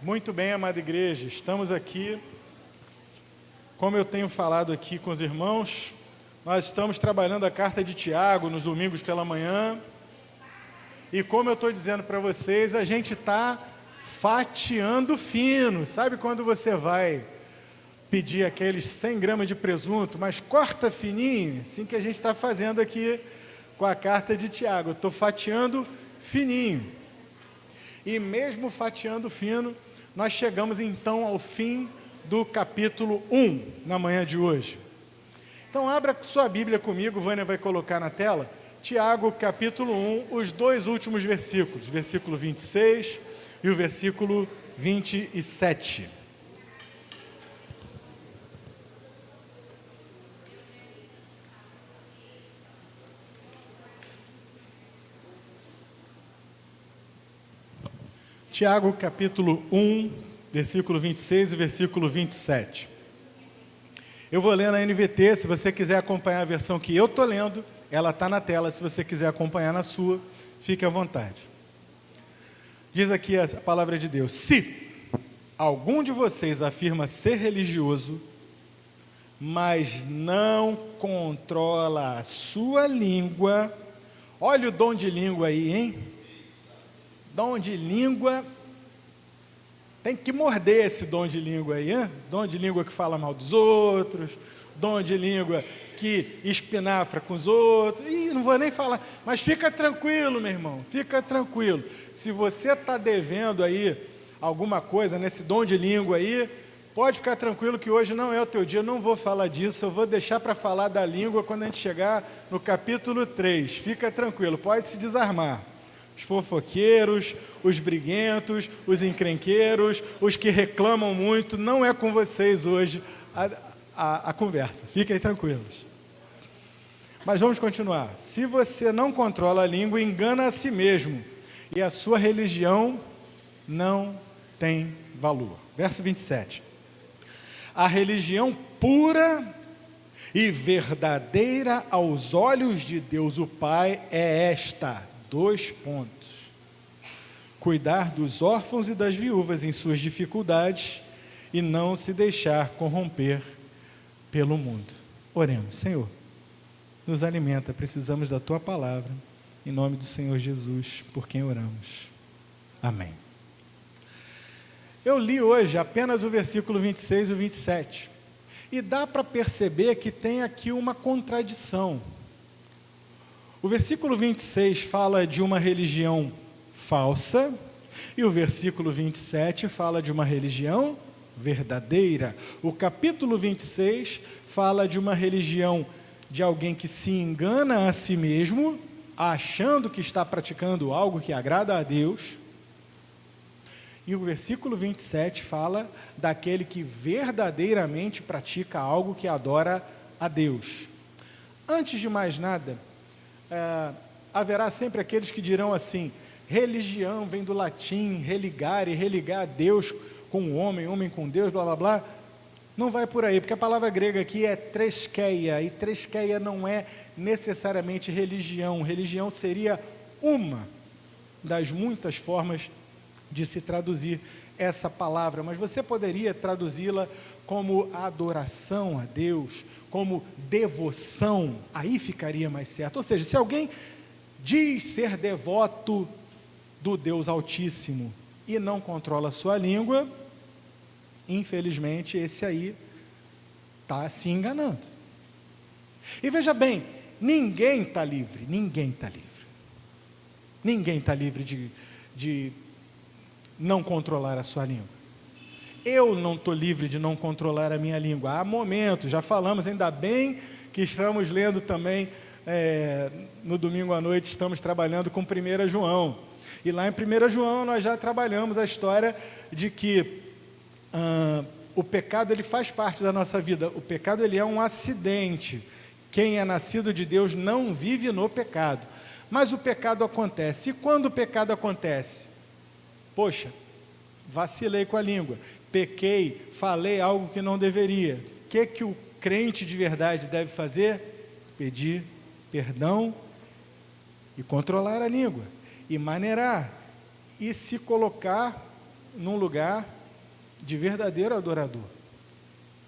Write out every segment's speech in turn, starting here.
Muito bem, amada igreja, estamos aqui, como eu tenho falado aqui com os irmãos, nós estamos trabalhando a carta de Tiago nos domingos pela manhã, e como eu estou dizendo para vocês, a gente está fatiando fino. Sabe quando você vai pedir aqueles 100 gramas de presunto, mas corta fininho? Assim que a gente está fazendo aqui com a carta de Tiago, eu estou fatiando fininho. E mesmo fatiando fino, nós chegamos então ao fim do capítulo 1, na manhã de hoje. Então abra sua Bíblia comigo, Vânia vai colocar na tela, Tiago capítulo 1, os dois últimos versículos, versículo 26 e o versículo 27. Tiago capítulo 1, versículo 26 e versículo 27. Eu vou ler na NVT, se você quiser acompanhar a versão que eu estou lendo, ela está na tela, se você quiser acompanhar na sua, fique à vontade. Diz aqui a palavra de Deus: se algum de vocês afirma ser religioso, mas não controla a sua língua, olha o dom de língua aí, hein? Dom de língua, tem que morder esse dom de língua aí, hein? Dom de língua que fala mal dos outros, dom de língua que espinafra com os outros, e não vou nem falar, mas fica tranquilo, meu irmão, fica tranquilo. Se você está devendo aí alguma coisa nesse dom de língua aí, pode ficar tranquilo que hoje não é o teu dia, eu não vou falar disso, eu vou deixar para falar da língua quando a gente chegar no capítulo 3, fica tranquilo, pode se desarmar. Os fofoqueiros, os briguentos, os encrenqueiros, os que reclamam muito, não é com vocês hoje a conversa, fiquem tranquilos. Mas vamos continuar. Se você não controla a língua, engana a si mesmo, e a sua religião não tem valor. Verso 27. A religião pura e verdadeira aos olhos de Deus o Pai é esta: 2 pontos. Cuidar dos órfãos e das viúvas em suas dificuldades e não se deixar corromper pelo mundo. Oremos. Senhor, nos alimenta, precisamos da Tua palavra, em nome do Senhor Jesus, por quem oramos. Amém. Eu li hoje apenas o versículo 26 e o 27, e dá para perceber que tem aqui uma contradição. O versículo 26 fala de uma religião falsa, e o versículo 27 fala de uma religião verdadeira. O capítulo 26 fala de uma religião de alguém que se engana a si mesmo, achando que está praticando algo que agrada a Deus. E o versículo 27 fala daquele que verdadeiramente pratica algo que adora a Deus. Antes de mais nada, haverá sempre aqueles que dirão assim: religião vem do latim religar, e religar Deus com o homem, homem com Deus, blá blá blá. Não vai por aí, porque a palavra grega aqui é treskeia, e treskeia não é necessariamente religião. Religião seria uma das muitas formas de se traduzir essa palavra, mas você poderia traduzi-la como adoração a Deus, como devoção, aí ficaria mais certo. Ou seja, se alguém diz ser devoto do Deus Altíssimo e não controla a sua língua, infelizmente esse aí está se enganando. E veja bem, ninguém está livre, ninguém está livre. Ninguém está livre de não controlar a sua língua. Eu não estou livre de não controlar a minha língua. Há momentos, já falamos, ainda bem que estamos lendo também, no domingo à noite, estamos trabalhando com 1 João. E lá em 1 João nós já trabalhamos a história de que o pecado ele faz parte da nossa vida. O pecado ele é um acidente. Quem é nascido de Deus não vive no pecado. Mas o pecado acontece. E quando o pecado acontece? Poxa, vacilei com a língua, pequei, falei algo que não deveria. O que o crente de verdade deve fazer? Pedir perdão e controlar a língua, e maneirar, e se colocar num lugar de verdadeiro adorador.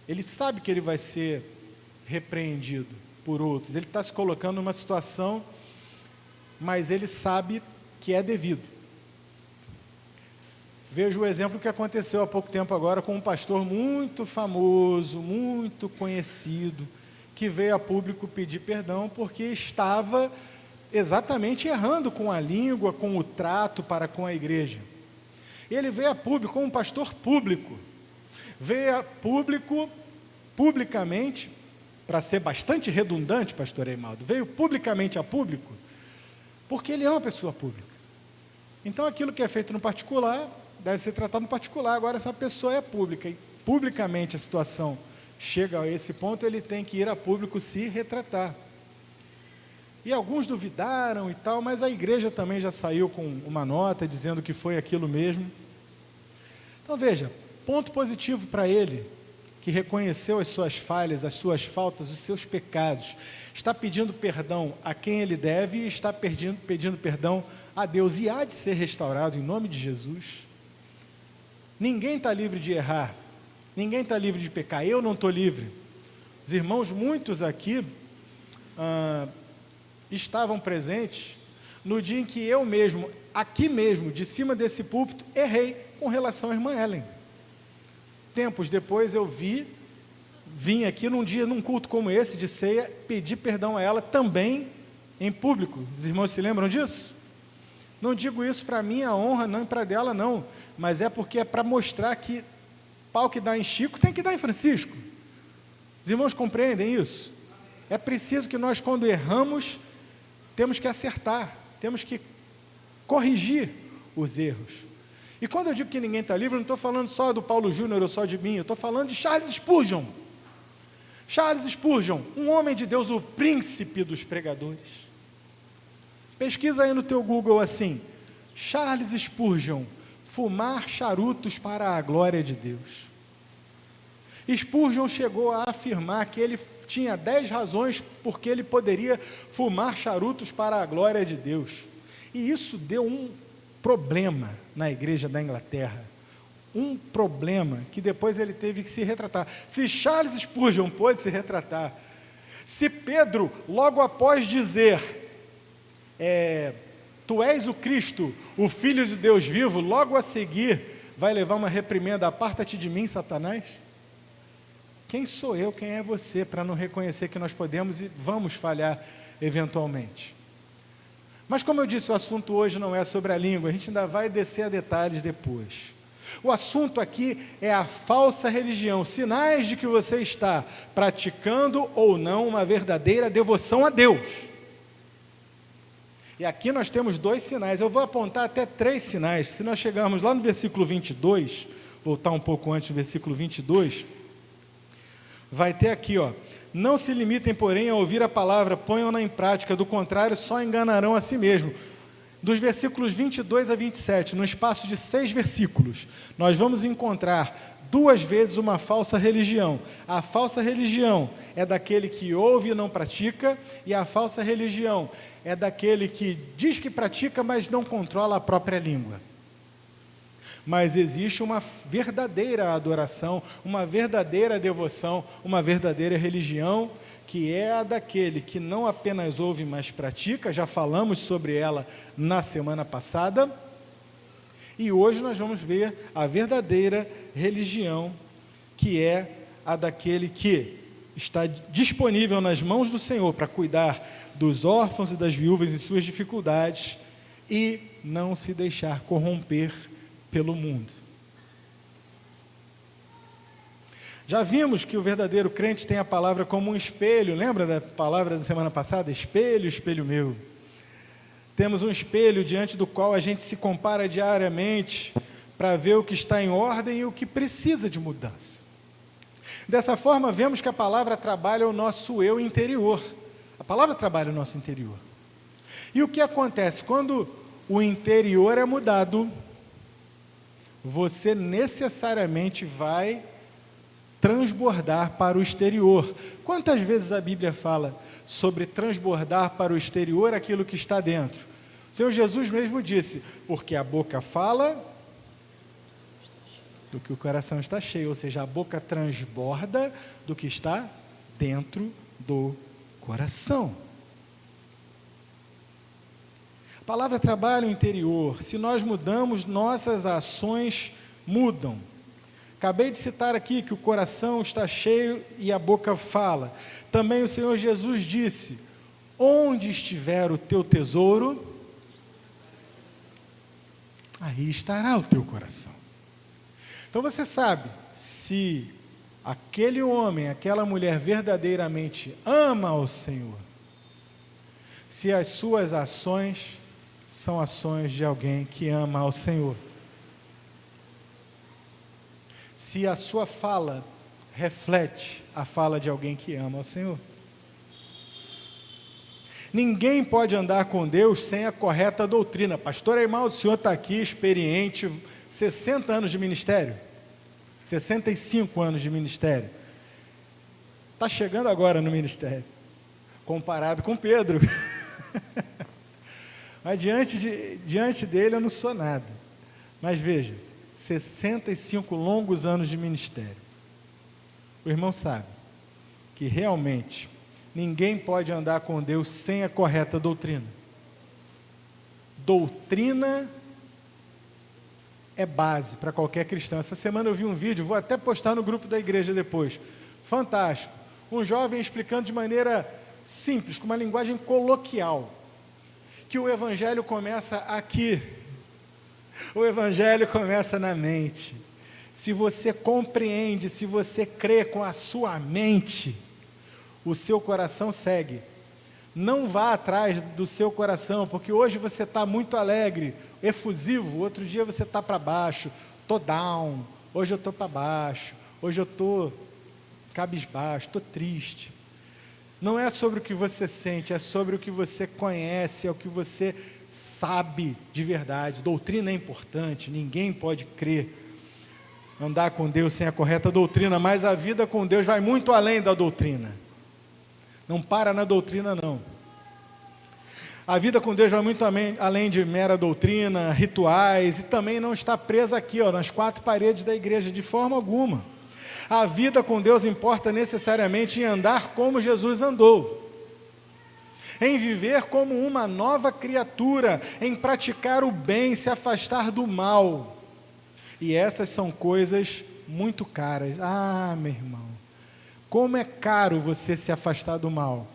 Ele sabe que ele vai ser repreendido por outros. Ele está se colocando numa situação, mas ele sabe que é devido. Vejo o exemplo que aconteceu há pouco tempo agora com um pastor muito famoso, muito conhecido, que veio a público pedir perdão porque estava exatamente errando com a língua, com o trato para com a igreja. Ele veio a público como um pastor público, veio a público, publicamente, para ser bastante redundante, pastor Eimaldo, veio publicamente a público, porque ele é uma pessoa pública. Então aquilo que é feito no particular, deve ser tratado no particular. Agora, essa pessoa é pública e publicamente a situação chega a esse ponto, ele tem que ir a público se retratar. E alguns duvidaram e tal, mas a igreja também já saiu com uma nota dizendo que foi aquilo mesmo. Então veja, ponto positivo para ele, que reconheceu as suas falhas, as suas faltas, os seus pecados, está pedindo perdão a quem ele deve e está pedindo perdão a Deus, e há de ser restaurado em nome de Jesus. Ninguém está livre de errar, ninguém está livre de pecar, eu não estou livre. Os irmãos, muitos aqui, estavam presentes no dia em que eu mesmo, aqui mesmo, de cima desse púlpito, errei com relação à irmã Ellen. Tempos depois eu vim aqui num dia, num culto como esse, de ceia, pedir perdão a ela também em público. Os irmãos se lembram disso? Não digo isso para minha honra, não para dela, não, mas é porque é para mostrar que pau que dá em Chico tem que dar em Francisco. Os irmãos compreendem isso? É preciso que nós, quando erramos, temos que acertar, temos que corrigir os erros. E quando eu digo que ninguém está livre, eu não estou falando só do Paulo Júnior ou só de mim, eu estou falando de Charles Spurgeon. Charles Spurgeon, um homem de Deus, o príncipe dos pregadores. Pesquisa aí no teu Google assim, Charles Spurgeon, fumar charutos para a glória de Deus. Spurgeon chegou a afirmar que ele tinha 10 razões porque ele poderia fumar charutos para a glória de Deus. E isso deu um problema na igreja da Inglaterra. Um problema que depois ele teve que se retratar. Se Charles Spurgeon pôde se retratar, se Pedro, logo após dizer, tu és o Cristo, o Filho de Deus vivo, logo a seguir vai levar uma reprimenda, aparta-te de mim, Satanás? Quem sou eu, quem é você, para não reconhecer que nós podemos e vamos falhar eventualmente? Mas como eu disse, o assunto hoje não é sobre a língua, a gente ainda vai descer a detalhes depois. O assunto aqui é a falsa religião, sinais de que você está praticando ou não uma verdadeira devoção a Deus. E aqui nós temos 2 sinais, eu vou apontar até 3 sinais. Se nós chegarmos lá no versículo 22, voltar um pouco antes do versículo 22, vai ter aqui, não se limitem, porém, a ouvir a palavra, ponham-na em prática, do contrário, só enganarão a si mesmo. Dos versículos 22 a 27, no espaço de 6 versículos, nós vamos encontrar 2 vezes uma falsa religião. A falsa religião é daquele que ouve e não pratica, e a falsa religião é daquele que diz que pratica, mas não controla a própria língua. Mas existe uma verdadeira adoração, uma verdadeira devoção, uma verdadeira religião, que é a daquele que não apenas ouve, mas pratica. Já falamos sobre ela na semana passada, e hoje nós vamos ver a verdadeira religião, que é a daquele que está disponível nas mãos do Senhor para cuidar dos órfãos e das viúvas em suas dificuldades e não se deixar corromper pelo mundo. Já vimos que o verdadeiro crente tem a palavra como um espelho, lembra da palavra da semana passada? Espelho, espelho meu. Temos um espelho diante do qual a gente se compara diariamente para ver o que está em ordem e o que precisa de mudança. Dessa forma, vemos que a palavra trabalha o nosso eu interior. A palavra trabalha o nosso interior. E o que acontece? Quando o interior é mudado, você necessariamente vai transbordar para o exterior. Quantas vezes a Bíblia fala sobre transbordar para o exterior aquilo que está dentro? O Senhor Jesus mesmo disse, porque a boca fala do que o coração está cheio, ou seja, a boca transborda do que está dentro do coração. A palavra trabalho interior. Se nós mudamos, nossas ações mudam. Acabei de citar aqui que o coração está cheio e a boca fala. Também o Senhor Jesus disse: onde estiver o teu tesouro, aí estará o teu coração. Então você sabe, se aquele homem, aquela mulher verdadeiramente ama ao Senhor, se as suas ações são ações de alguém que ama ao Senhor. Se a sua fala reflete a fala de alguém que ama ao Senhor. Ninguém pode andar com Deus sem a correta doutrina. Pastor Eimaldo, o senhor está aqui, experiente, 60 anos de ministério, 65 anos de ministério. Está chegando agora no ministério, comparado com Pedro. Mas diante dele eu não sou nada. Mas veja, 65 longos anos de ministério. O irmão sabe que realmente ninguém pode andar com Deus sem a correta doutrina. Doutrina é base para qualquer cristão. Essa semana eu vi um vídeo, vou até postar no grupo da igreja depois. Fantástico. Um jovem explicando de maneira simples, com uma linguagem coloquial, que o evangelho começa aqui. O evangelho começa na mente. Se você compreende, se você crê com a sua mente, o seu coração segue. Não vá atrás do seu coração, porque hoje você está muito alegre, efusivo, outro dia você está para baixo, estou down, hoje eu estou para baixo, hoje eu estou cabisbaixo, estou triste. Não é sobre o que você sente, é sobre o que você conhece, é o que você sabe de verdade. Doutrina é importante, ninguém pode crer, andar com Deus sem a correta doutrina, mas a vida com Deus vai muito além da doutrina. Não para na doutrina, não. A vida com Deus vai muito além de mera doutrina, rituais, e também não está presa aqui, nas quatro paredes da igreja, de forma alguma. A vida com Deus importa necessariamente em andar como Jesus andou, em viver como uma nova criatura, em praticar o bem, se afastar do mal. E essas são coisas muito caras. Ah, meu irmão, como é caro você se afastar do mal.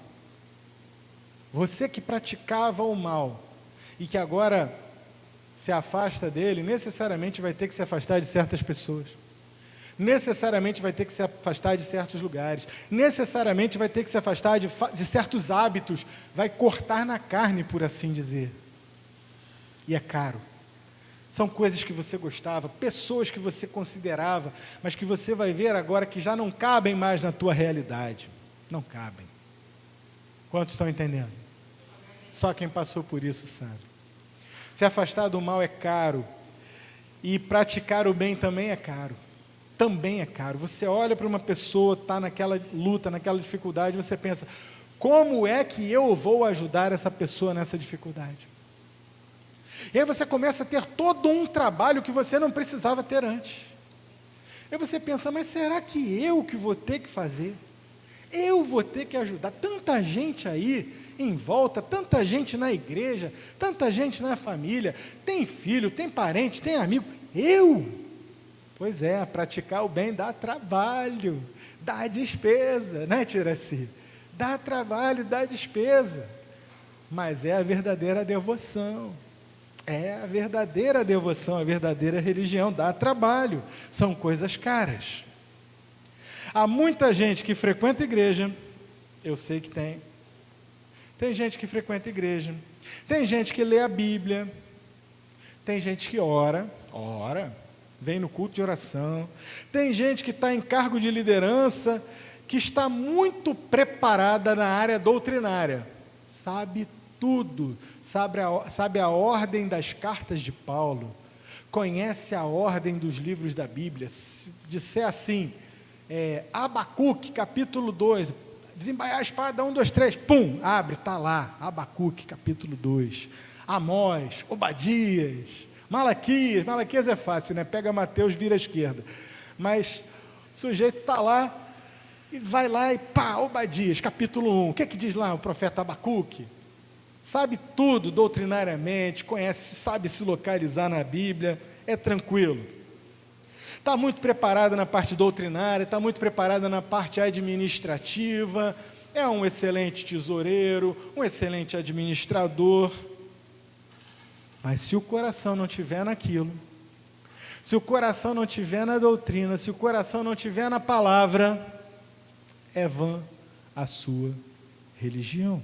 Você que praticava o mal e que agora se afasta dele, necessariamente vai ter que se afastar de certas pessoas. Necessariamente vai ter que se afastar de certos lugares. Necessariamente vai ter que se afastar de certos hábitos. Vai cortar na carne, por assim dizer. E é caro. São coisas que você gostava, pessoas que você considerava, mas que você vai ver agora que já não cabem mais na tua realidade. Não cabem. Quantos estão entendendo? Só quem passou por isso sabe. Se afastar do mal é caro. E praticar o bem também é caro. Também é caro. Você olha para uma pessoa, está naquela luta, naquela dificuldade, você pensa, como é que eu vou ajudar essa pessoa nessa dificuldade? E aí você começa a ter todo um trabalho que você não precisava ter antes. Aí você pensa, mas será que eu que vou ter que fazer? Eu vou ter que ajudar? Tanta gente aí em volta, tanta gente na igreja, tanta gente na família, tem filho, tem parente, tem amigo. Eu? Pois é, praticar o bem dá trabalho, dá despesa, né, Tiraci? Dá trabalho, dá despesa, mas é a verdadeira devoção. É a verdadeira devoção, a verdadeira religião, dá trabalho, são coisas caras. Há muita gente que frequenta a igreja, eu sei que tem gente que frequenta a igreja, tem gente que lê a Bíblia, tem gente que ora, vem no culto de oração, tem gente que está em cargo de liderança, que está muito preparada na área doutrinária, sabe tudo, sabe a ordem das cartas de Paulo, conhece a ordem dos livros da Bíblia. Se disser assim, Abacuque, capítulo 2, desembaiar a espada, 1, 2, 3, pum, abre, está lá, Abacuque, capítulo 2, Amós, Obadias, Malaquias é fácil, né? Pega Mateus, vira à esquerda. Mas o sujeito está lá e vai lá e pá, Obadias, capítulo 1. O que é que diz lá o profeta Abacuque? Sabe tudo doutrinariamente, conhece, sabe se localizar na Bíblia, é tranquilo. Está muito preparada na parte doutrinária, está muito preparada na parte administrativa, é um excelente tesoureiro, um excelente administrador. Mas se o coração não estiver naquilo, se o coração não estiver na doutrina, se o coração não estiver na palavra, é vã a sua religião.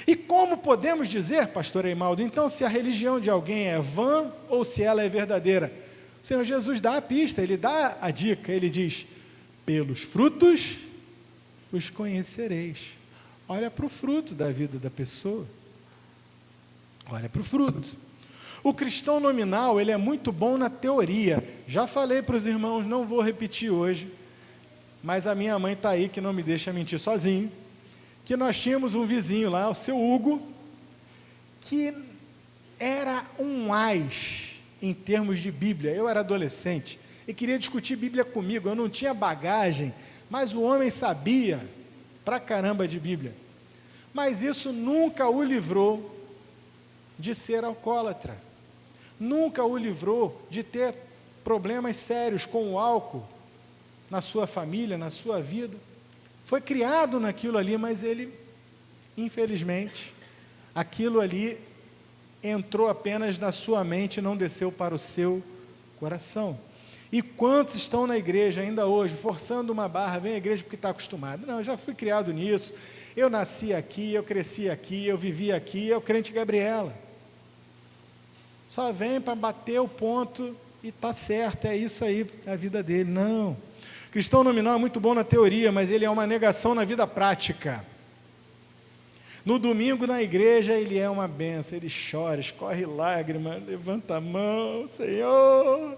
E como podemos dizer, pastor Eimaldo, então se a religião de alguém é vã ou se ela é verdadeira? O Senhor Jesus dá a pista, Ele dá a dica, Ele diz, pelos frutos os conhecereis. Olha para o fruto da vida da pessoa. Olha para o fruto. O cristão nominal, ele é muito bom na teoria. Já falei para os irmãos, não vou repetir hoje, mas a minha mãe está aí, que não me deixa mentir sozinho, que nós tínhamos um vizinho lá, o seu Hugo, que era um ás em termos de Bíblia. Eu era adolescente e queria discutir Bíblia comigo, eu não tinha bagagem, mas o homem sabia pra caramba de Bíblia. Mas isso nunca o livrou de ser alcoólatra, nunca o livrou de ter problemas sérios com o álcool na sua família, na sua vida. Foi criado naquilo ali, mas ele, infelizmente, aquilo ali entrou apenas na sua mente e não desceu para o seu coração. E quantos estão na igreja ainda hoje, forçando uma barra, vem à igreja porque está acostumado? Não, eu já fui criado nisso, eu nasci aqui, eu cresci aqui, eu vivi aqui, é o crente Gabriela. Só vem para bater o ponto e está certo, é isso aí, é a vida dele. Não. Cristão nominal é muito bom na teoria, mas ele é uma negação na vida prática. No domingo na igreja ele é uma benção, ele chora, escorre lágrimas, levanta a mão, Senhor,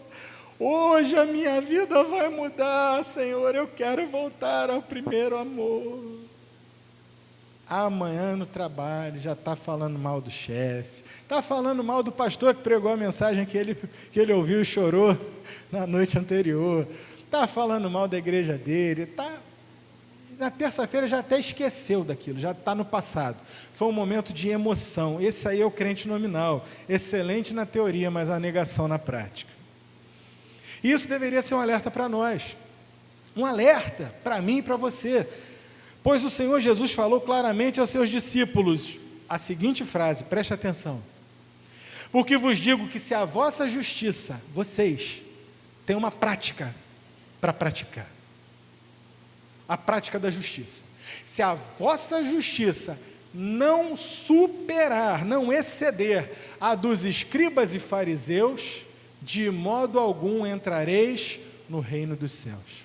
hoje a minha vida vai mudar, Senhor, eu quero voltar ao primeiro amor. Amanhã no trabalho já está falando mal do chefe, está falando mal do pastor que pregou a mensagem que ele ouviu e chorou na noite anterior, está falando mal da igreja dele, na terça-feira já até esqueceu daquilo, já está no passado. Foi um momento de emoção. Esse aí é o crente nominal, excelente na teoria, mas a negação na prática. Isso deveria ser um alerta para nós, um alerta para mim e para você, pois o Senhor Jesus falou claramente aos seus discípulos a seguinte frase, preste atenção: porque vos digo que se a vossa justiça, vocês, têm uma prática para praticar, a prática da justiça, se a vossa justiça não superar, não exceder a dos escribas e fariseus, de modo algum entrareis no reino dos céus.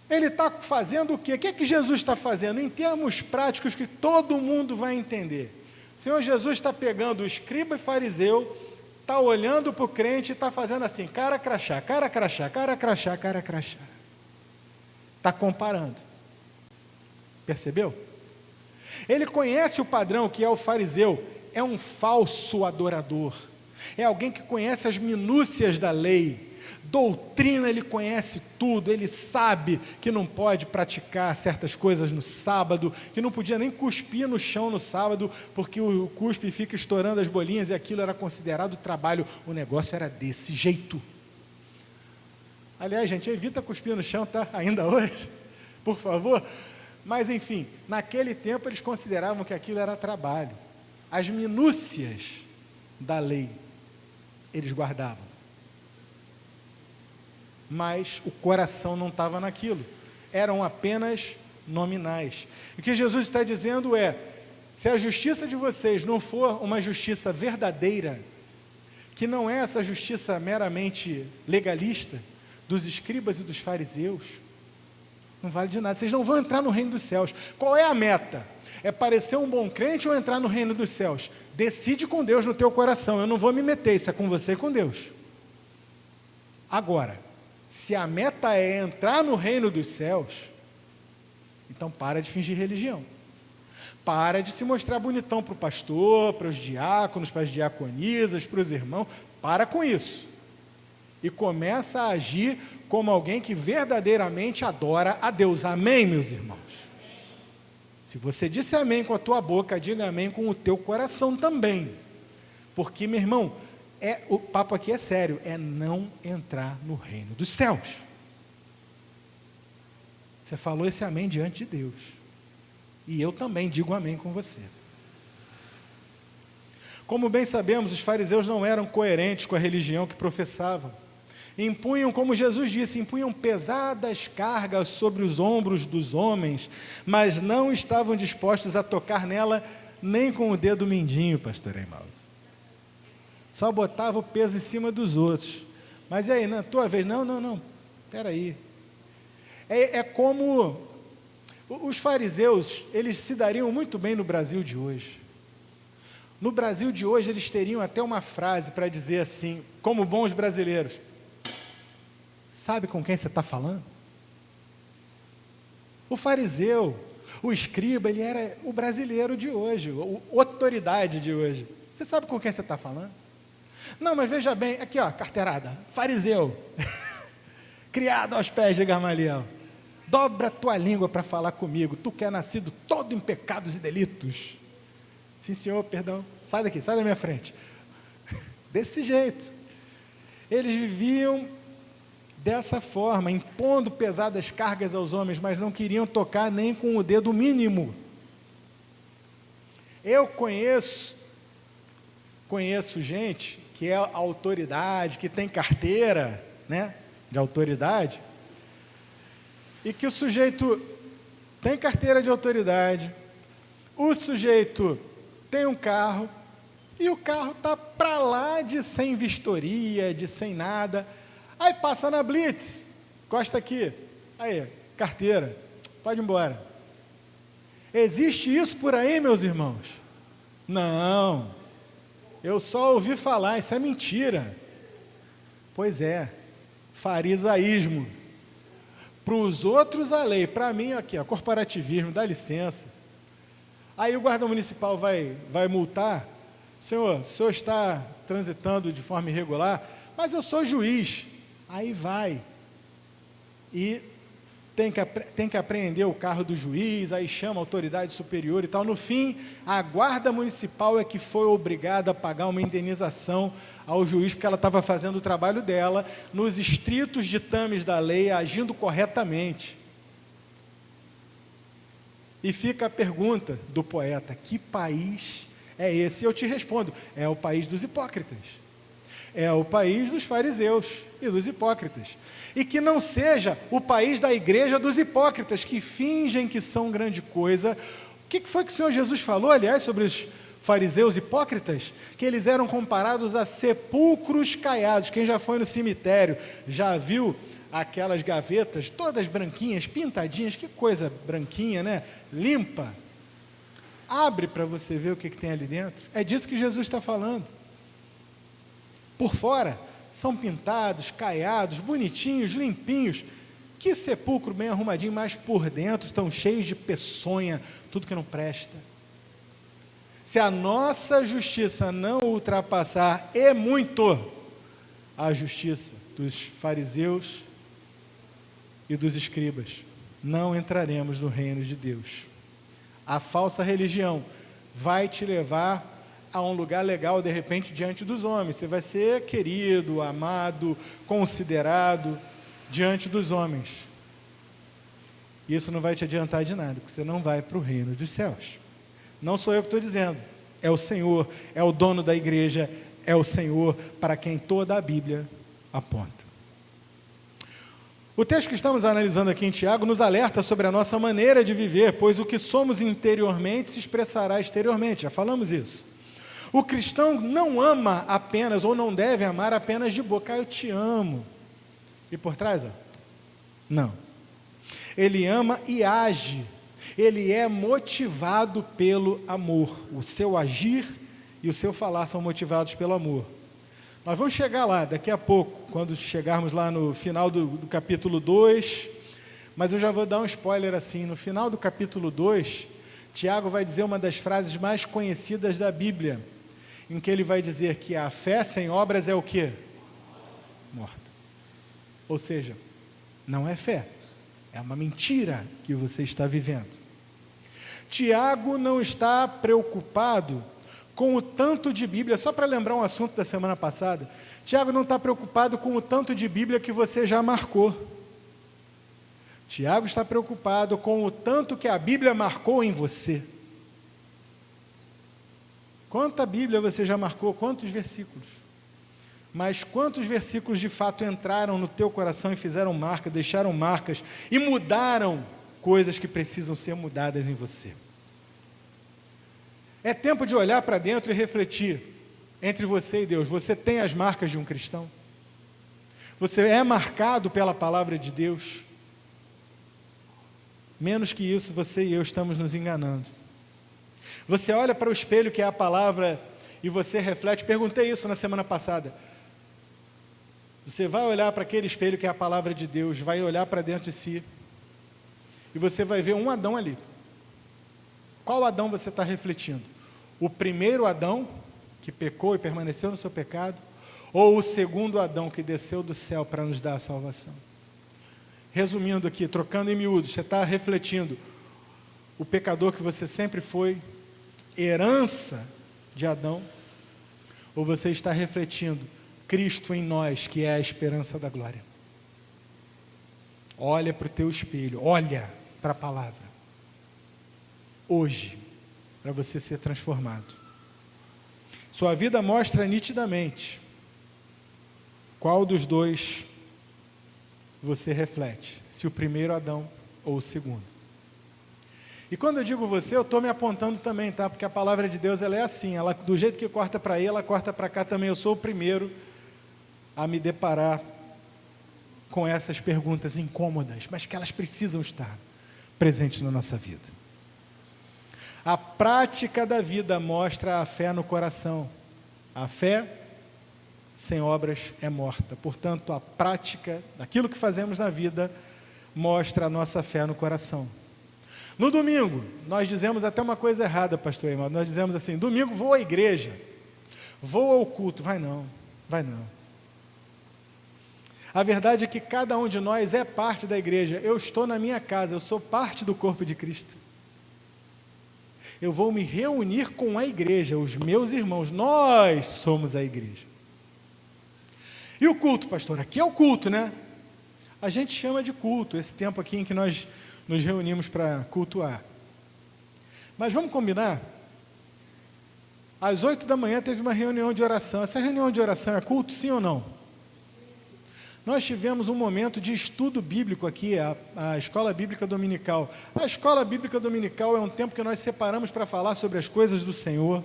Ele está fazendo o quê? O que é que Jesus está fazendo? Em termos práticos que todo mundo vai entender. O Senhor Jesus está pegando o escriba e fariseu, está olhando para o crente e está fazendo assim, cara crachá, cara crachá, cara crachá, cara crachá. Está comparando. Percebeu? Ele conhece o padrão que é o fariseu, é um falso adorador, é alguém que conhece as minúcias da lei, doutrina, ele conhece tudo, ele sabe que não pode praticar certas coisas no sábado, que não podia nem cuspir no chão no sábado, porque o cuspe fica estourando as bolinhas e aquilo era considerado trabalho, o negócio era desse jeito. Aliás, gente, evita cuspir no chão, tá? Ainda hoje, por favor. Mas, enfim, naquele tempo eles consideravam que aquilo era trabalho. As minúcias da lei, eles guardavam. Mas o coração não estava naquilo. Eram apenas nominais. O que Jesus está dizendo é, se a justiça de vocês não for uma justiça verdadeira, que não é essa justiça meramente legalista, dos escribas e dos fariseus, não vale de nada, vocês não vão entrar no reino dos céus. Qual é a meta? É parecer um bom crente ou entrar no reino dos céus? Decide com Deus no teu coração, eu não vou me meter, isso é com você e com Deus. Agora, se a meta é entrar no reino dos céus, então para de fingir religião. Para de se mostrar bonitão para o pastor, para os diáconos, para as diaconisas, para os irmãos. Para com isso. E começa a agir como alguém que verdadeiramente adora a Deus. Amém, meus irmãos? Se você disse amém com a tua boca, diga amém com o teu coração também. Porque, meu irmão, o papo aqui é sério, é não entrar no reino dos céus. Você falou esse amém diante de Deus. E eu também digo amém com você. Como bem sabemos, os fariseus não eram coerentes com a religião que professavam. Impunham, como Jesus disse, impunham pesadas cargas sobre os ombros dos homens, mas não estavam dispostos a tocar nela nem com o dedo mindinho, pastor Eimaldo. Só botava o peso em cima dos outros. Mas e aí, na tua vez? Não, espera aí. É como os fariseus, eles se dariam muito bem no Brasil de hoje. No Brasil de hoje, eles teriam até uma frase para dizer assim, como bons brasileiros: sabe com quem você está falando? O fariseu, o escriba, ele era o brasileiro de hoje, a autoridade de hoje. Você sabe com quem você está falando? Não, mas veja bem, aqui ó, carteirada, fariseu, criado aos pés de Gamaliel, dobra a tua língua para falar comigo, tu que é nascido todo em pecados e delitos. Sim, senhor, perdão, sai daqui, sai da minha frente. Desse jeito, eles viviam dessa forma, impondo pesadas cargas aos homens, mas não queriam tocar nem com o dedo mínimo. Eu conheço gente que é autoridade, que tem carteira, né, de autoridade, e que o sujeito tem carteira de autoridade, o sujeito tem um carro, e o carro está para lá de sem vistoria, de sem nada. Aí passa na blitz, encosta aqui, aí, carteira, pode ir embora. Existe isso por aí, meus irmãos? Não, eu só ouvi falar, isso é mentira. Pois é, farisaísmo. Para os outros a lei, para mim aqui, ó, corporativismo, dá licença. Aí o guarda municipal vai multar: senhor, o senhor está transitando de forma irregular, mas eu sou juiz. Aí vai, e tem que apreender o carro do juiz, aí chama a autoridade superior e tal. No fim, a guarda municipal é que foi obrigada a pagar uma indenização ao juiz, porque ela estava fazendo o trabalho dela, nos estritos ditames da lei, agindo corretamente. E fica a pergunta do poeta: que país é esse? E eu te respondo: é o país dos hipócritas. É o país dos fariseus e dos hipócritas. E que não seja o país da igreja dos hipócritas, que fingem que são grande coisa. O que foi que o Senhor Jesus falou, aliás, sobre os fariseus hipócritas? Que eles eram comparados a sepulcros caiados. Quem já foi no cemitério, já viu aquelas gavetas todas branquinhas, pintadinhas, que coisa branquinha, né? Limpa. Abre para você ver o que tem ali dentro. É disso que Jesus está falando. Por fora, são pintados, caiados, bonitinhos, limpinhos. Que sepulcro bem arrumadinho, mas por dentro estão cheios de peçonha, tudo que não presta. Se a nossa justiça não ultrapassar, e muito, a justiça dos fariseus e dos escribas, não entraremos no reino de Deus. A falsa religião vai te levar a um lugar legal, de repente, diante dos homens. Você vai ser querido, amado, considerado diante dos homens. Isso não vai te adiantar de nada, porque você não vai para o reino dos céus. Não sou eu que estou dizendo, é o Senhor, é o dono da igreja, é o Senhor para quem toda a Bíblia aponta. O texto que estamos analisando aqui em Tiago nos alerta sobre a nossa maneira de viver, pois o que somos interiormente se expressará exteriormente, já falamos isso. O cristão não ama apenas, ou não deve amar apenas de boca: eu te amo. E por trás, ó, não. Ele ama e age. Ele é motivado pelo amor. O seu agir e o seu falar são motivados pelo amor. Nós vamos chegar lá daqui a pouco, quando chegarmos lá no final do capítulo 2, mas eu já vou dar um spoiler assim: no final do capítulo 2, Tiago vai dizer uma das frases mais conhecidas da Bíblia, em que ele vai dizer que a fé sem obras é o quê? Morta. Ou seja, não é fé, é uma mentira que você está vivendo. Tiago não está preocupado com o tanto de Bíblia, só para lembrar um assunto da semana passada, Tiago não está preocupado com o tanto de Bíblia que você já marcou. Tiago está preocupado com o tanto que a Bíblia marcou em você. Quanta Bíblia você já marcou? Quantos versículos? Mas quantos versículos de fato entraram no teu coração e fizeram marca, deixaram marcas e mudaram coisas que precisam ser mudadas em você? É tempo de olhar para dentro e refletir entre você e Deus. Você tem as marcas de um cristão? Você é marcado pela palavra de Deus? Menos que isso, você e eu estamos nos enganando. Você olha para o espelho que é a palavra e você reflete. Perguntei isso na semana passada. Você vai olhar para aquele espelho que é a palavra de Deus, vai olhar para dentro de si e você vai ver um Adão ali. Qual Adão você está refletindo? O primeiro Adão, que pecou e permaneceu no seu pecado, ou o segundo Adão, que desceu do céu para nos dar a salvação? Resumindo aqui, trocando em miúdos, você está refletindo o pecador que você sempre foi, herança de Adão, ou você está refletindo Cristo em nós, que é a esperança da glória? Olha para o teu espelho, olha para a palavra, hoje, para você ser transformado. Sua vida mostra nitidamente qual dos dois você reflete, se o primeiro Adão ou o segundo. E quando eu digo você, eu estou me apontando também, tá? Porque a palavra de Deus, ela é assim, ela, do jeito que corta para aí, ela corta para cá também. Eu sou o primeiro a me deparar com essas perguntas incômodas, mas que elas precisam estar presentes na nossa vida. A prática da vida mostra a fé no coração. A fé sem obras é morta. Portanto, a prática daquilo que fazemos na vida mostra a nossa fé no coração. No domingo, nós dizemos até uma coisa errada, pastor Eimar. Nós dizemos assim: domingo vou à igreja, vou ao culto. Vai não, vai não. A verdade é que cada um de nós é parte da igreja. Eu estou na minha casa, eu sou parte do corpo de Cristo. Eu vou me reunir com a igreja, os meus irmãos. Nós somos a igreja. E o culto, pastor? Aqui é o culto, né? A gente chama de culto, esse tempo aqui em que nós nos reunimos para cultuar. Mas vamos combinar? Às 8 da manhã teve uma reunião de oração. Essa reunião de oração é culto, sim ou não? Nós tivemos um momento de estudo bíblico aqui, a Escola Bíblica Dominical. A Escola Bíblica Dominical é um tempo que nós separamos para falar sobre as coisas do Senhor,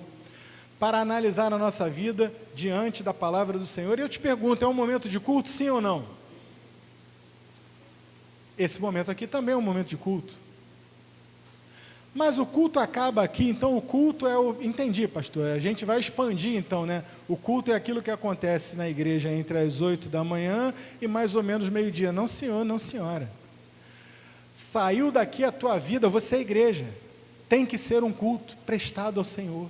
para analisar a nossa vida diante da palavra do Senhor. E eu te pergunto, é um momento de culto, sim ou não? Esse momento aqui também é um momento de culto. Mas o culto acaba aqui, então o culto é o... Entendi, pastor, a gente vai expandir então, né? O culto é aquilo que acontece na igreja entre as 8 da manhã e mais ou menos meio-dia. Não, senhor, não, senhora. Saiu daqui a tua vida, você é igreja. Tem que ser um culto prestado ao Senhor.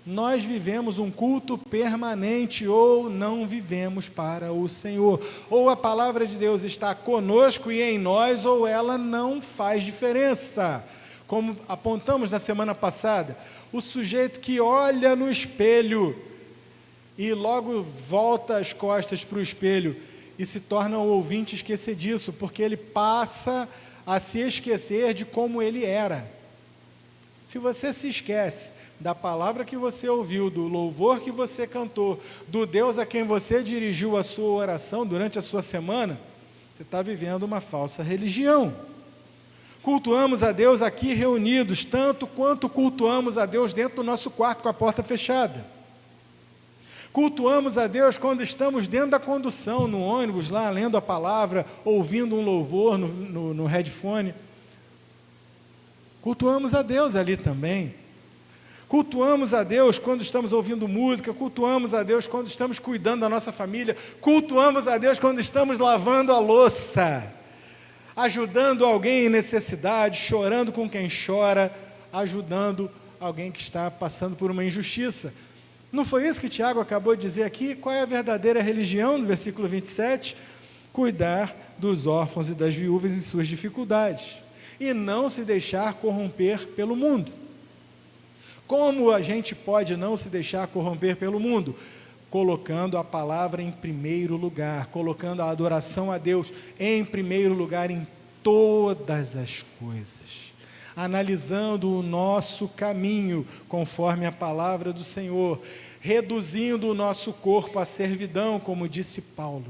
Nós vivemos um culto permanente ou não vivemos para o Senhor. Ou a palavra de Deus está conosco e em nós, ou ela não faz diferença. Como apontamos na semana passada, o sujeito que olha no espelho e logo volta as costas para o espelho e se torna um ouvinte esquecediço, porque ele passa a se esquecer de como ele era. Se você se esquece da palavra que você ouviu, do louvor que você cantou, do Deus a quem você dirigiu a sua oração durante a sua semana, você está vivendo uma falsa religião. Cultuamos a Deus aqui reunidos, tanto quanto cultuamos a Deus dentro do nosso quarto com a porta fechada. Cultuamos a Deus quando estamos dentro da condução, no ônibus, lá lendo a palavra, ouvindo um louvor no headphone. Cultuamos a Deus ali também. Cultuamos a Deus quando estamos ouvindo música, cultuamos a Deus quando estamos cuidando da nossa família, cultuamos a Deus quando estamos lavando a louça, ajudando alguém em necessidade, chorando com quem chora. ajudando alguém que está passando por uma injustiça. Não foi isso que Tiago acabou de dizer aqui? Qual é a verdadeira religião, no versículo 27? Cuidar dos órfãos e das viúvas em suas dificuldades, e não se deixar corromper pelo mundo. Como a gente pode não se deixar corromper pelo mundo? Colocando a palavra em primeiro lugar, colocando a adoração a Deus em primeiro lugar em todas as coisas, analisando o nosso caminho conforme a palavra do Senhor, reduzindo o nosso corpo à servidão, como disse Paulo.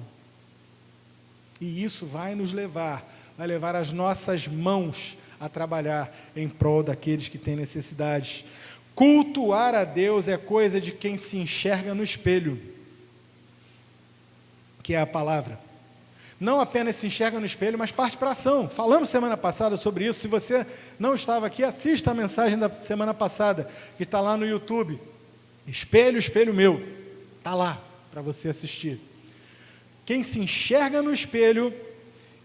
E isso vai levar as nossas mãos a trabalhar em prol daqueles que têm necessidades. Cultuar a Deus é coisa de quem se enxerga no espelho, que é a palavra. Não apenas se enxerga no espelho, mas parte para a ação. Falamos semana passada sobre isso. Se você não estava aqui, assista a mensagem da semana passada, que está lá no YouTube. Espelho, espelho meu. Está lá para você assistir. Quem se enxerga no espelho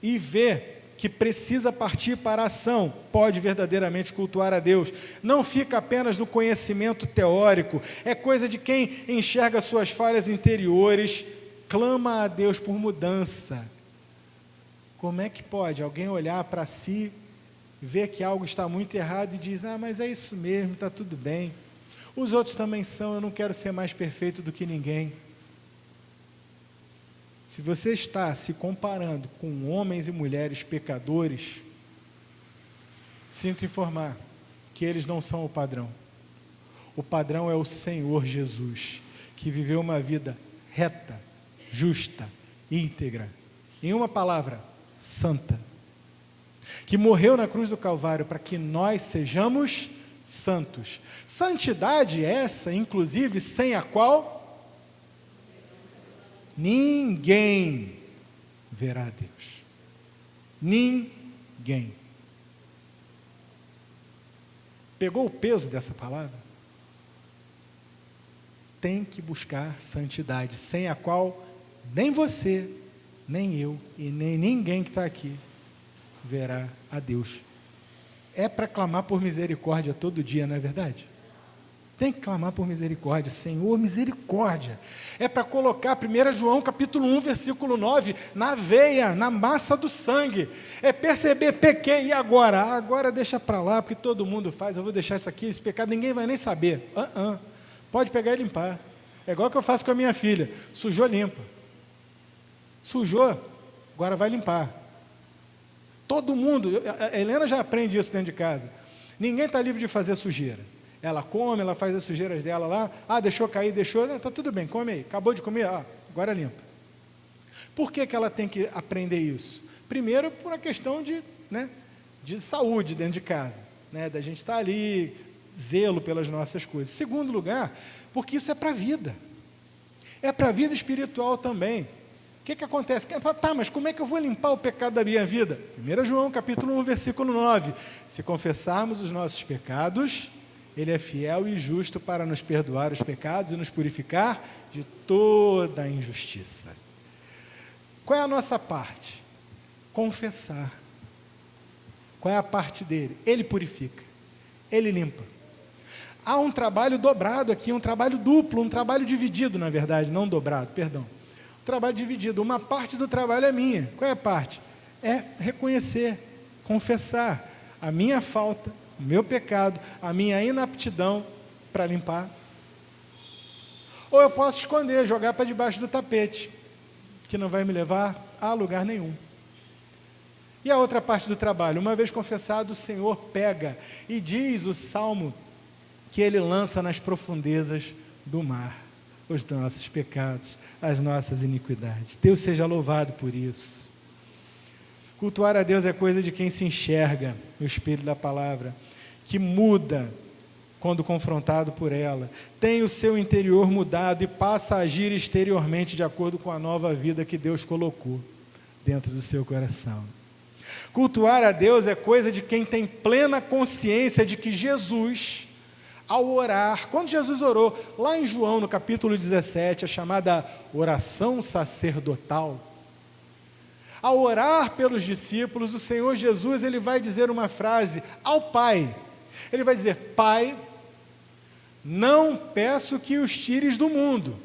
e vê que precisa partir para a ação, pode verdadeiramente cultuar a Deus. Não fica apenas no conhecimento teórico, é coisa de quem enxerga suas falhas interiores, clama a Deus por mudança. Como é que pode alguém olhar para si, ver que algo está muito errado e diz, mas é isso mesmo, está tudo bem. Os outros também são, eu não quero ser mais perfeito do que ninguém. Se você está se comparando com homens e mulheres pecadores, sinto informar que eles não são o padrão. O padrão é o Senhor Jesus, que viveu uma vida reta, justa, íntegra. Em uma palavra, santa. Que morreu na cruz do Calvário para que nós sejamos santos. Santidade essa, inclusive, sem a qual ninguém verá a Deus. Ninguém. Pegou o peso dessa palavra? Tem que buscar santidade, sem a qual nem você, nem eu e nem ninguém que está aqui verá a Deus. É para clamar por misericórdia todo dia, não é verdade? Tem que clamar por misericórdia. Senhor, misericórdia. É para colocar 1 João capítulo 1, versículo 9, na veia, na massa do sangue. É perceber, pequei, e agora? Agora deixa para lá, porque todo mundo faz, eu vou deixar isso aqui, esse pecado, ninguém vai nem saber. Pode pegar e limpar. É igual que eu faço com a minha filha. Sujou, limpa. Sujou, agora vai limpar. Todo mundo, a Helena já aprende isso dentro de casa. Ninguém está livre de fazer sujeira. Ela come, ela faz as sujeiras dela lá. Deixou cair, deixou. Está tudo bem, come aí. Acabou de comer? Agora limpa. Por que ela tem que aprender isso? Primeiro, por uma questão de saúde dentro de casa. Da gente estar ali, zelo pelas nossas coisas. Segundo lugar, porque isso é para a vida. É para a vida espiritual também. O que acontece? Mas como é que eu vou limpar o pecado da minha vida? 1 João capítulo 1, versículo 9. Se confessarmos os nossos pecados, Ele é fiel e justo para nos perdoar os pecados e nos purificar de toda a injustiça. Qual é a nossa parte? Confessar. Qual é a parte dele? Ele purifica, ele limpa. Há um trabalho dobrado aqui, um trabalho duplo, um trabalho dividido, na verdade, não dobrado, perdão. Um trabalho dividido. Uma parte do trabalho é minha. Qual é a parte? É reconhecer, confessar a minha falta, o meu pecado, a minha inaptidão para limpar. Ou eu posso esconder, jogar para debaixo do tapete, que não vai me levar a lugar nenhum. E a outra parte do trabalho, uma vez confessado, o Senhor pega e diz o Salmo que Ele lança nas profundezas do mar os nossos pecados, as nossas iniquidades. Deus seja louvado por isso. Cultuar a Deus é coisa de quem se enxerga no espelho da palavra, que muda quando confrontado por ela, tem o seu interior mudado e passa a agir exteriormente de acordo com a nova vida que Deus colocou dentro do seu coração. Cultuar a Deus é coisa de quem tem plena consciência de que Jesus, ao orar, quando Jesus orou, lá em João, no capítulo 17, a chamada oração sacerdotal, ao orar pelos discípulos, o Senhor Jesus ele vai dizer uma frase ao Pai, Ele vai dizer: Pai, não peço que os tires do mundo.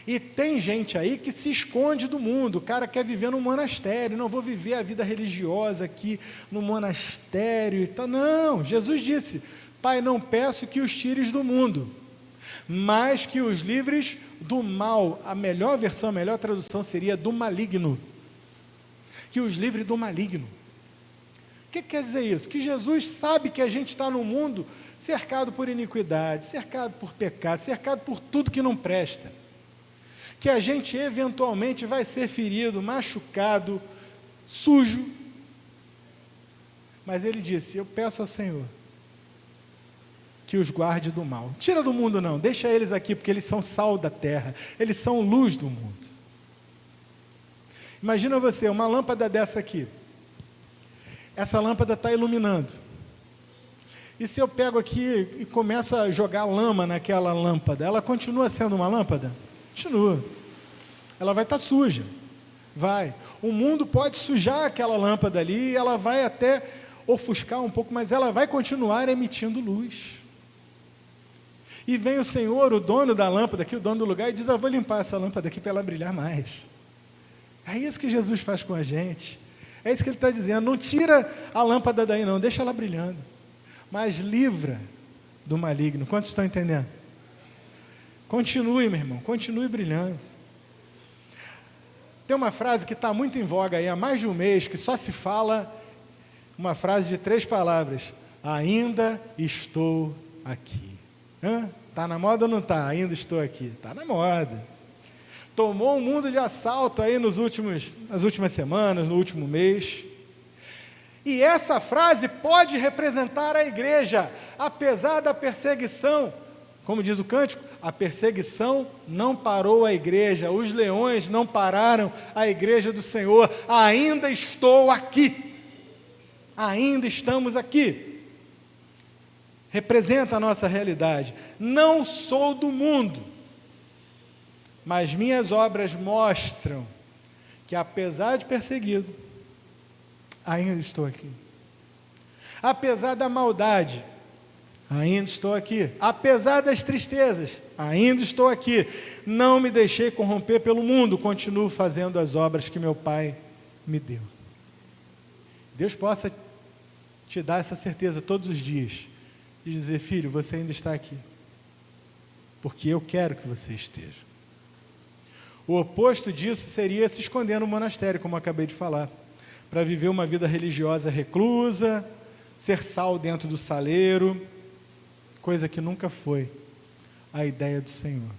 E tem gente aí que se esconde do mundo. O cara quer viver num monastério. Não, vou viver a vida religiosa aqui no monastério e tal. Não, Jesus disse: Pai, não peço que os tires do mundo, mas que os livres do mal. A melhor versão, a melhor tradução seria do maligno. Que os livre do maligno. O que quer dizer isso? Que Jesus sabe que a gente está no mundo cercado por iniquidade, cercado por pecado, cercado por tudo que não presta. Que a gente eventualmente vai ser ferido, machucado, sujo. Mas ele disse: eu peço ao Senhor que os guarde do mal. Tira do mundo não, deixa eles aqui, porque eles são sal da terra, eles são luz do mundo. Imagina você, uma lâmpada dessa aqui. Essa lâmpada está iluminando. E se eu pego aqui e começo a jogar lama naquela lâmpada, ela continua sendo uma lâmpada? Continua. Ela vai estar suja. Vai. O mundo pode sujar aquela lâmpada ali, e ela vai até ofuscar um pouco, mas ela vai continuar emitindo luz. E vem o Senhor, o dono da lâmpada aqui, o dono do lugar, e diz: eu vou limpar essa lâmpada aqui para ela brilhar mais. É isso que Jesus faz com a gente. É isso que ele está dizendo: não tira a lâmpada daí não, deixa ela brilhando, mas livra do maligno. Quantos estão entendendo? Continue, meu irmão, continue brilhando. Tem uma frase que está muito em voga aí há mais de um mês, que só se fala, uma frase de 3 palavras: ainda estou aqui. Está na moda ou não está? Ainda estou aqui. Está na moda. Tomou um mundo de assalto aí nas últimas semanas, no último mês. E essa frase pode representar a igreja, apesar da perseguição. Como diz o cântico, a perseguição não parou a igreja, os leões não pararam a igreja do Senhor. Ainda estou aqui, ainda estamos aqui. Representa a nossa realidade. Não sou do mundo, mas minhas obras mostram que, apesar de perseguido, ainda estou aqui. Apesar da maldade, ainda estou aqui. Apesar das tristezas, ainda estou aqui. Não me deixei corromper pelo mundo, continuo fazendo as obras que meu Pai me deu. Deus possa te dar essa certeza todos os dias, e dizer: filho, você ainda está aqui, porque eu quero que você esteja. O oposto disso seria se esconder no monastério, como eu acabei de falar, para viver uma vida religiosa reclusa, ser sal dentro do saleiro, coisa que nunca foi a ideia do Senhor.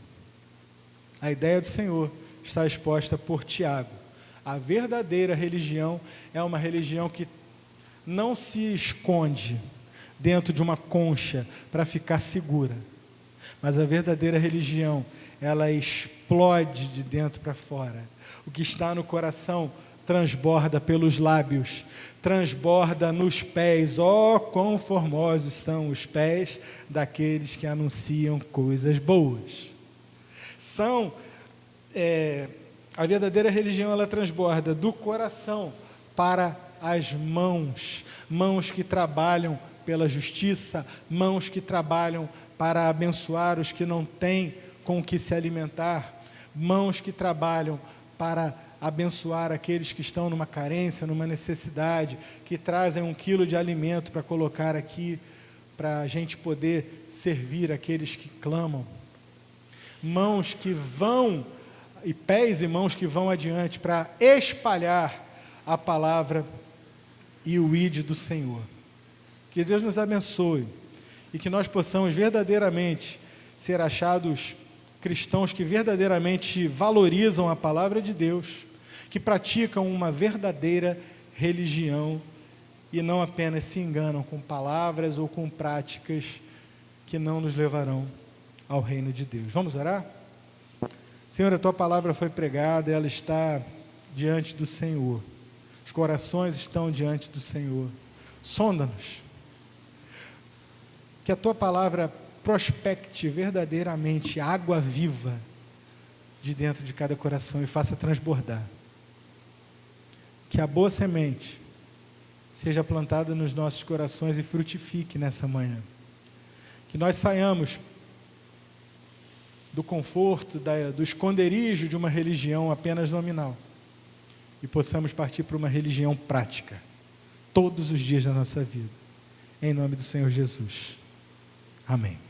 A ideia do Senhor está exposta por Tiago. A verdadeira religião é uma religião que não se esconde dentro de uma concha para ficar segura, mas a verdadeira religião, ela explode de dentro para fora. O que está no coração transborda pelos lábios, transborda nos pés. Oh, quão formosos são os pés daqueles que anunciam coisas boas. A verdadeira religião, ela transborda do coração para as mãos, mãos que trabalham pela justiça, mãos que trabalham para abençoar os que não têm com o que se alimentar, mãos que trabalham para abençoar aqueles que estão numa carência, numa necessidade, que trazem 1 quilo de alimento para colocar aqui, para a gente poder servir aqueles que clamam. Mãos que vão, e pés e mãos que vão adiante para espalhar a palavra e o ide do Senhor. Que Deus nos abençoe e que nós possamos verdadeiramente ser achados cristãos que verdadeiramente valorizam a palavra de Deus, que praticam uma verdadeira religião e não apenas se enganam com palavras ou com práticas que não nos levarão ao reino de Deus. Vamos orar? Senhor, a Tua palavra foi pregada, ela está diante do Senhor. Os corações estão diante do Senhor. Sonda-nos. Que a Tua palavra prospecte verdadeiramente água viva de dentro de cada coração e faça transbordar. Que a boa semente seja plantada nos nossos corações e frutifique nessa manhã. Que nós saiamos do conforto, do esconderijo de uma religião apenas nominal e possamos partir para uma religião prática, todos os dias da nossa vida. Em nome do Senhor Jesus. Amém.